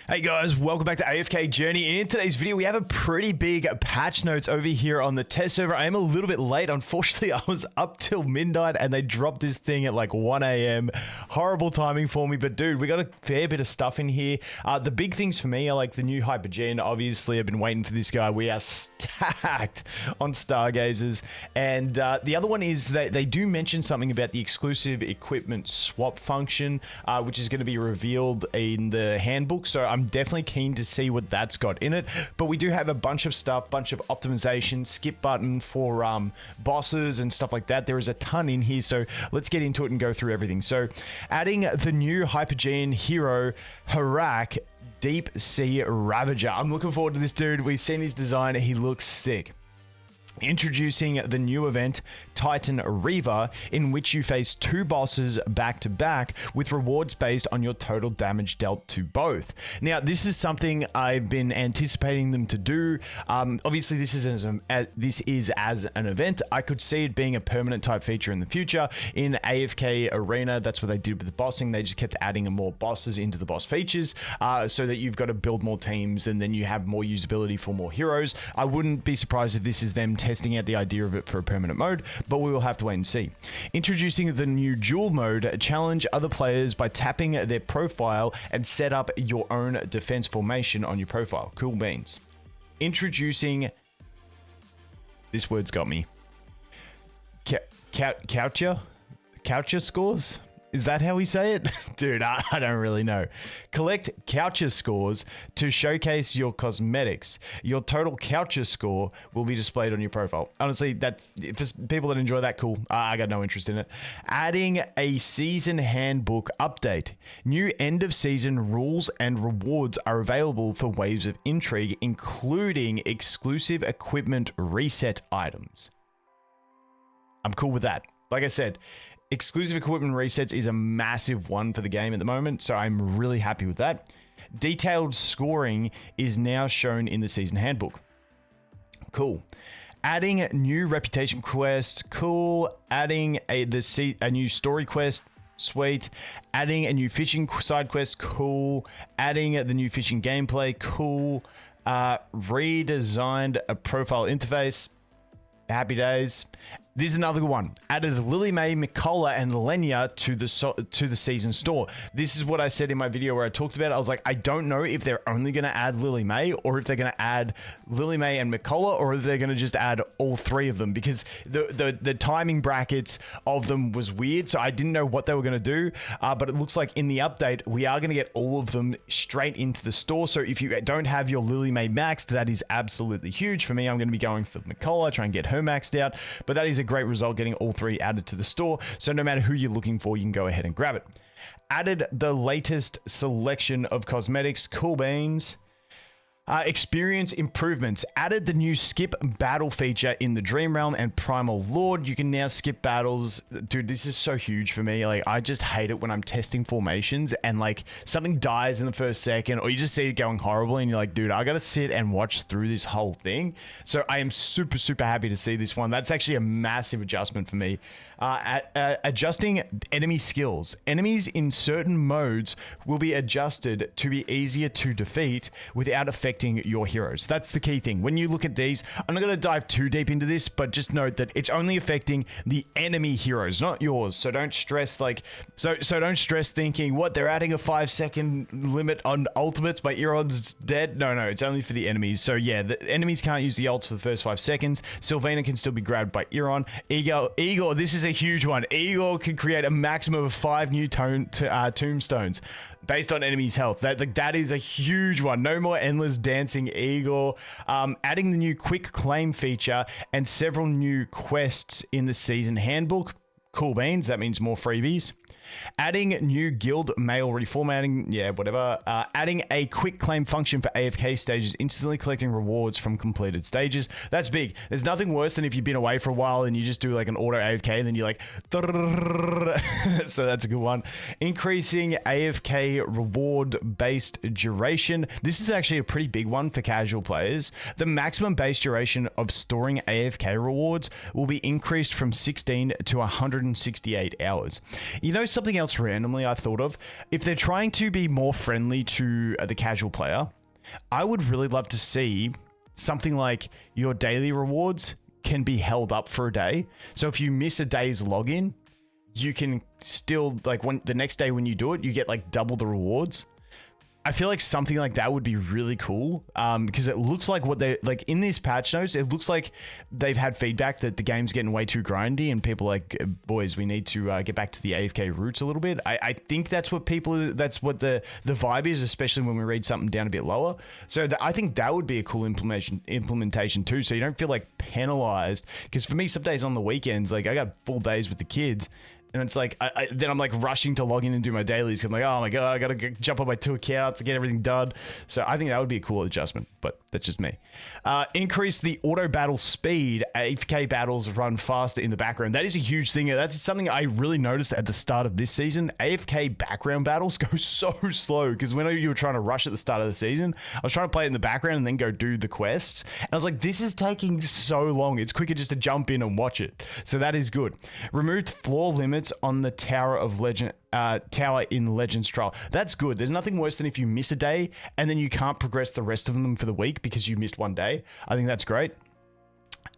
Hey guys, welcome back to AFK Journey. In today's video, we have a pretty big patch notes over here on the test server. I am a little bit late. Unfortunately, I was up till midnight and they dropped this thing at like 1 a.m. Horrible timing for me, but dude, we got a fair bit of stuff in here. The big things for me are like the new HYPO. Obviously, I've been waiting for this guy. We are stacked on Stargazers. And the other one is that they do mention something about the exclusive equipment swap function, which is going to be revealed in the handbook. So I'm definitely keen to see what that's got in it, but we do have a bunch of stuff, bunch of optimization, skip button for bosses and stuff like that. There is a ton in here, so let's get into it and go through everything. So adding the new Hypergean hero Harak, Deep Sea Ravager. I'm looking forward to this dude. We've seen his design, he looks sick. Introducing the new event, Titan Reaver, in which you face two bosses back to back with rewards based on your total damage dealt to both. Now, this is something I've been anticipating them to do. Obviously, this is as an event. I could see it being a permanent type feature in the future. In AFK Arena, that's what they did with the bossing. They just kept adding more bosses into the boss features so that you've got to build more teams and then you have more usability for more heroes. I wouldn't be surprised if this is them testing out the idea of it for a permanent mode, but we will have to wait and see. Introducing the new duel mode, challenge other players by tapping their profile and set up your own defense formation on your profile. Cool beans. Introducing, this word's got me, Coucher scores? Is that how we say it? Dude, I don't really know. Collect Coucher scores to showcase your cosmetics. Your total Coucher score will be displayed on your profile. Honestly, that's for people that enjoy that, cool. I got no interest in it. Adding a season handbook update. New end of season rules and rewards are available for Waves of Intrigue, including exclusive equipment reset items. I'm cool with that. Like I said, exclusive equipment resets is a massive one for the game at the moment, so I'm really happy with that. Detailed scoring is now shown in the season handbook. Cool. Adding new reputation quest, cool. Adding a new story quest, sweet. Adding a new fishing side quest, cool. Adding the new fishing gameplay, cool. Redesigned a profile interface, happy days. This is another good one. Added Lily Mae, Mikola, and Lenya to the season store. This is what I said in my video where I talked about it. I was like, I don't know if they're only going to add Lily Mae or if they're going to add Lily Mae and Mikola, or if they're going to just add all three of them, because the timing brackets of them was weird. So I didn't know what they were going to do. But it looks like in the update, we are going to get all of them straight into the store. So if you don't have your Lily Mae maxed, that is absolutely huge. For me, I'm going to be going for Mikola, try and get her maxed out. But that is a great result, getting all three added to the store. So no matter who you're looking for, you can go ahead and grab it. Added the latest selection of cosmetics, cool beans. Experience improvements. Added the new skip battle feature in the Dream Realm and Primal Lord. You can now skip battles. Dude, this is so huge for me. Like, I just hate it when I'm testing formations and like something dies in the first second, or you just see it going horribly and you're like, dude, I gotta sit and watch through this whole thing. So I am super, super happy to see this one. That's actually a massive adjustment for me. Adjusting enemy skills. Enemies in certain modes will be adjusted to be easier to defeat without affecting your heroes. That's the key thing. When you look at these, I'm not going to dive too deep into this, but just note that it's only affecting the enemy heroes, not yours. So don't stress so don't stress thinking, what, they're adding a 5-second limit on ultimates, my Iron's dead. No, it's only for the enemies. So yeah, the enemies can't use the ults for the first 5 seconds. Sylvana can still be grabbed by Iron. Igor, this is a huge one. Igor can create a maximum of 5 new tombstones based on enemies' health. That is a huge one. No more endless dancing Igor. Adding the new quick claim feature and several new quests in the season handbook. Cool beans. That means more freebies. Adding new guild mail reformatting, yeah, whatever. Adding a quick claim function for AFK stages, instantly collecting rewards from completed stages. That's big. There's nothing worse than if you've been away for a while and you just do like an auto AFK and then you're like, so that's a good one. Increasing AFK reward based duration. This is actually a pretty big one for casual players. The maximum base duration of storing AFK rewards will be increased from 16 to 168 hours. You know, know something else randomly I thought of? If they're trying to be more friendly to the casual player, I would really love to see something like your daily rewards can be held up for a day. So if you miss a day's login, you can still, like, when the next day when you do it, you get like double the rewards. I feel like something like that would be really cool, because it looks like what they like in these patch notes. It looks like they've had feedback that the game's getting way too grindy, and people are like, boys, we need to get back to the AFK roots a little bit. I think that's what that's what the vibe is, especially when we read something down a bit lower. So I think that would be a cool implementation too. So you don't feel like penalized, because for me, some days on the weekends, like I got full days with the kids. And it's like, then I'm like rushing to log in and do my dailies. I'm like, oh my God, I got to jump on my 2 accounts to get everything done. So I think that would be a cool adjustment, but that's just me. Increase the auto battle speed. AFK battles run faster in the background. That is a huge thing. That's something I really noticed at the start of this season. AFK background battles go so slow, because when you were trying to rush at the start of the season, I was trying to play it in the background and then go do the quests. And I was like, this is taking so long. It's quicker just to jump in and watch it. So that is good. Removed floor limits on the Tower in Legends Trial. That's good. There's nothing worse than if you miss a day and then you can't progress the rest of them for the week because you missed one day. I think that's great.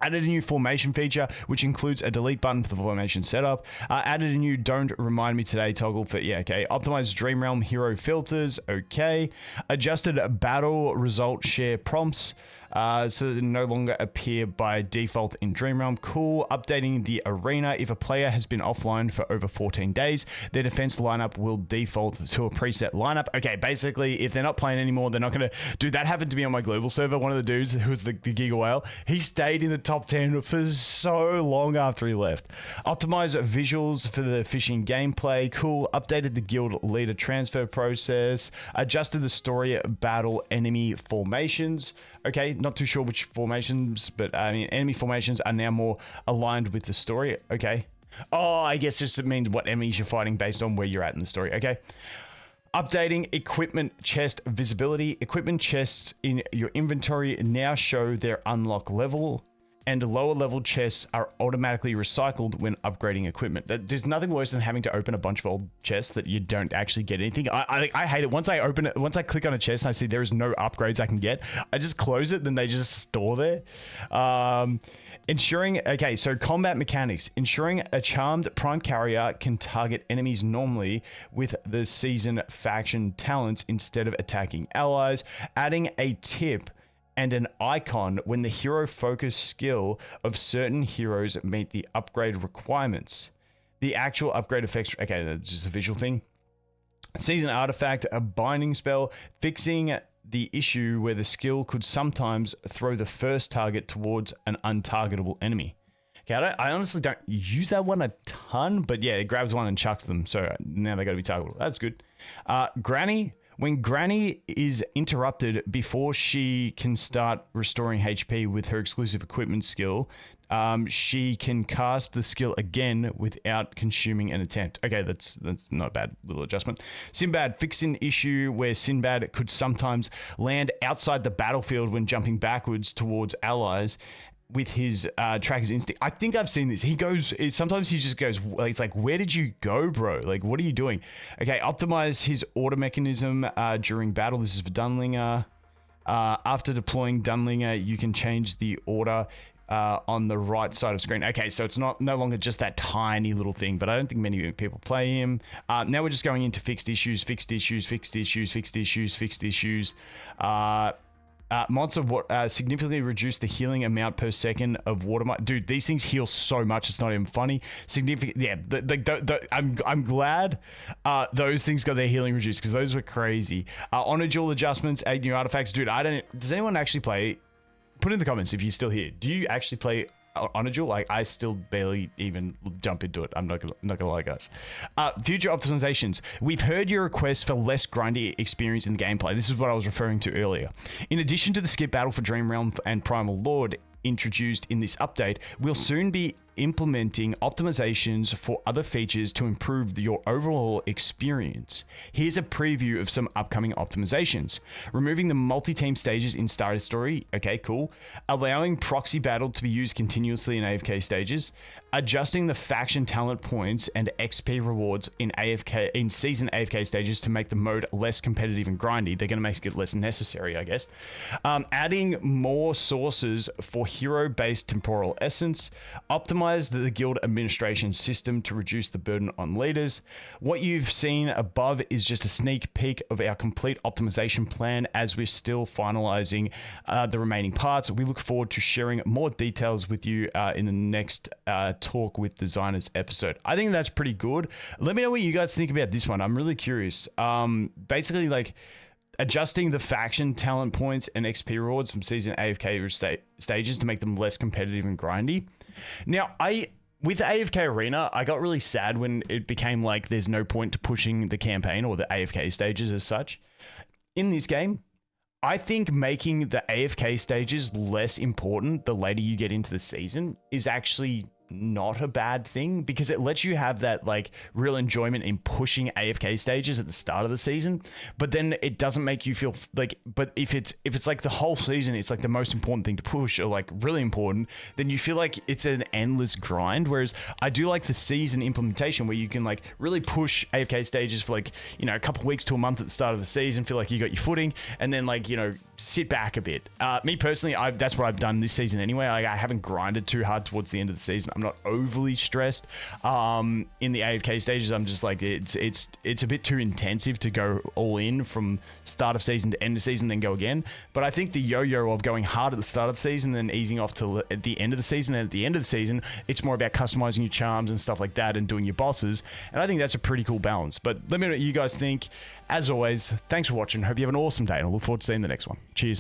Added a new formation feature, which includes a delete button for the formation setup. Added a new don't remind me today toggle for, yeah, okay. Optimized Dream Realm hero filters, okay. Adjusted battle result share prompts, so that they no longer appear by default in Dream Realm. Cool. Updating the arena. If a player has been offline for over 14 days, their defense lineup will default to a preset lineup. Okay, basically, if they're not playing anymore, they're not going to... Dude, that happened to me on my global server. One of the dudes who was the Giga Whale, he stayed in the top 10 for so long after he left. Optimize visuals for the fishing gameplay. Cool. Updated the guild leader transfer process. Adjusted the story battle enemy formations. Okay, not too sure which formations, but I mean, enemy formations are now more aligned with the story. Okay. Oh, I guess just it means what enemies you're fighting based on where you're at in the story. Okay. Updating equipment chest visibility. Equipment chests in your inventory now show their unlock level, and lower level chests are automatically recycled when upgrading equipment. There's nothing worse than having to open a bunch of old chests that you don't actually get anything. I hate it. Once I open it, once I click on a chest and I see there is no upgrades I can get, I just close it, then they just store there. Ensuring, okay, so combat mechanics. Ensuring a charmed prime carrier can target enemies normally with the season faction talents instead of attacking allies. Adding a tip and an icon when the hero focus skill of certain heroes meet the upgrade requirements. The actual upgrade effects, okay, that's just a visual thing. Season artifact, a binding spell, fixing the issue where the skill could sometimes throw the first target towards an untargetable enemy. Okay, I honestly don't use that one a ton, but yeah, it grabs one and chucks them, so now they got to be targetable. That's good. Granny. When Granny is interrupted before she can start restoring HP with her exclusive equipment skill, she can cast the skill again without consuming an attempt. Okay, that's not a bad little adjustment. Sinbad, fix an issue where Sinbad could sometimes land outside the battlefield when jumping backwards towards allies with his tracker's instinct. I think I've seen this. He goes, sometimes he just goes, it's like, where did you go, bro? Like, what are you doing? Okay, optimize his order mechanism during battle. This is for Dunlinger. After deploying Dunlinger, you can change the order on the right side of screen. Okay, so it's no longer just that tiny little thing, but I don't think many people play him. Now we're just going into fixed issues. Mods of significantly reduce the healing amount per second of water. Dude, these things heal so much, it's not even funny. Significant, yeah. I'm glad those things got their healing reduced, because those were crazy. Honor jewel adjustments, add new artifacts. Dude, does anyone actually play? Put in the comments if you're still here. Do you actually play Honor jewel? Like, I still barely even jump into it. I'm not gonna lie, guys. Future optimizations. We've heard your request for less grindy experience in the gameplay. This is what I was referring to earlier. In addition to the skip battle for Dream Realm and Primal Lord introduced in this update, we'll soon be implementing optimizations for other features to improve your overall experience. Here's a preview of some upcoming optimizations. Removing the multi-team stages in Starter Story. Okay, cool. Allowing proxy battle to be used continuously in AFK stages. Adjusting the faction talent points and XP rewards in season AFK stages to make the mode less competitive and grindy. They're going to make it less necessary, I guess. Adding more sources for hero-based temporal essence. Optimize the guild administration system to reduce the burden on leaders. What you've seen above is just a sneak peek of our complete optimization plan as we're still finalizing the remaining parts. We look forward to sharing more details with you in the next talk with designers episode. I think that's pretty good. Let me know what you guys think about this one. I'm really curious. Basically, like adjusting the faction talent points and XP rewards from season AFK stages to make them less competitive and grindy. Now, with AFK Arena, I got really sad when it became like there's no point to pushing the campaign or the AFK stages as such. In this game, I think making the AFK stages less important the later you get into the season is actually not a bad thing, because it lets you have that like real enjoyment in pushing AFK stages at the start of the season, but then it doesn't make you feel like, but if it's like the whole season it's like the most important thing to push, or like really important, then you feel like it's an endless grind. Whereas I do like the season implementation where you can like really push AFK stages for like, you know, a couple of weeks to a month at the start of the season, feel like you got your footing, and then like, you know, sit back a bit. Me personally, that's what I've done this season anyway. Like, I haven't grinded too hard towards the end of the season. I'm not overly stressed in the AFK stages. I'm just like, it's a bit too intensive to go all in from start of season to end of season, then go again. But I think the yo-yo of going hard at the start of the season and easing off to at the end of the season, and at the end of the season it's more about customizing your charms and stuff like that and doing your bosses, and I think that's a pretty cool balance. But let me know what you guys think. As always, thanks for watching. Hope you have an awesome day, and I look forward to seeing the next one. Cheers.